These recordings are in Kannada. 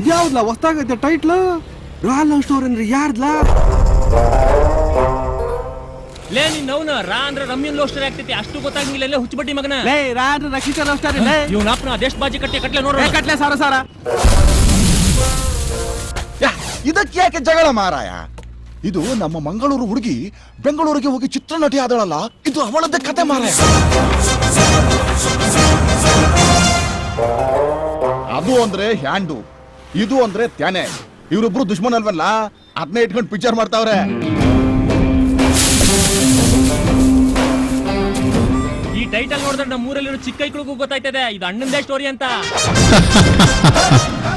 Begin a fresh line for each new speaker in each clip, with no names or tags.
ಇದ್ಯಾವ್ದಲ್ಲ ಹೊಸ್ತಾಗೈತೆ ಟೈಟ್ಲ್ ರಾಲ್ ಲವ್ ಸ್ಟೋರಿ ಅಂದ್ರೆ ಯಾರ್ದ್ಲಾ
ಲೇ ನೀನ್ ನವ್ನ ರಾ ಅಂದ್ರೆ ರಮ್ಯನ್ ಲವ್ ಸ್ಟೋರಿ ಆಗ್ತೈತಿ ಅಷ್ಟು ಗೊತ್ತಾಗಿಲ್ಲ ಹುಚ್ಚಬಡ್ಡಿ ಮಗನ
ಲೇ ರಾ ಅಂದ್ರೆ ರಕ್ಷಿತ ಲವ್ ಸ್ಟೋರಿ
ಇವ್ನಪ್ಪನ ಅದೆಷ್ಟು ಬಾಜಿ ಕಟ್ಲೆ ನೋಡ್ರಿ
ಕಟ್ಲೆ ಸಾರ
ಇದಕ್ಕೆ ಯಾಕೆ ಜಗಳ ಮಾರಾಯ? ಇದು ನಮ್ಮ ಮಂಗಳೂರು ಹುಡುಗಿ ಬೆಂಗಳೂರಿಗೆ ಹೋಗಿ ಚಿತ್ರನಟಿ ಆದಳಲ್ಲ, ಇದು ಅವಳದ್ದೇ ಕತೆ ಮಾರಾಯ. ಅದು ಅಂದ್ರೆ ಹ್ಯಾಂಡು, ಇದು ಅಂದ್ರೆ ತ್ಯಾನೆ. ಇವರಿಬ್ರು ದುಶ್ಮನ್ ಅಲ್ವಲ್ಲ, ಅದನ್ನೇ ಇಟ್ಕೊಂಡು ಪಿಕ್ಚರ್ ಮಾಡ್ತಾವ್ರೆ.
ಈ ಟೈಟಲ್ ನೋಡಿದ್ರೆ ನಮ್ಮ ಊರಲ್ಲಿರೋ ಚಿಕ್ಕ ಐಕ್ಳಿಗೂ ಗೊತ್ತಾಯ್ತದೆ ಇದು ಅಣ್ಣಂದೇ ಸ್ಟೋರಿ ಅಂತ.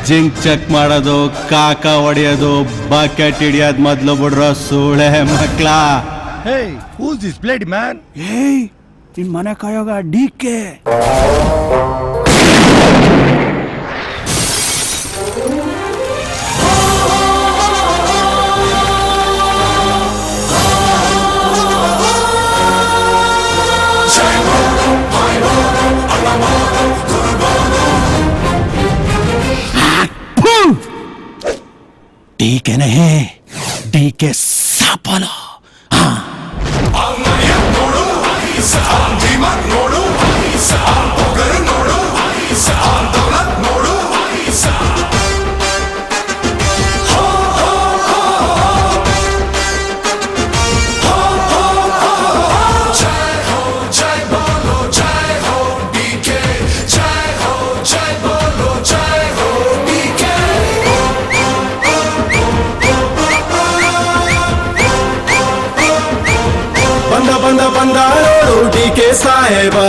ಜಿಂಕ್ ಚೆಕ್ ಮಾಡೋದು, ಕಾಕ ಹೊಡೆಯೋದು, ಬಕೆಟ್ ಹಿಡಿಯೋದು ಮೊದ್ಲು ಬಿಡ್ರೋ ಸೂಳೆ ಮಕ್ಳ.
Hey, who's this bloody man?
ಏಯ್ ನಿನ್ ಮನೆ ಕಾಯೋಗ ಡಿಕೆ.
डीके नहीं डीके सापलो बंदा बंदा बंदा डीके साहेबा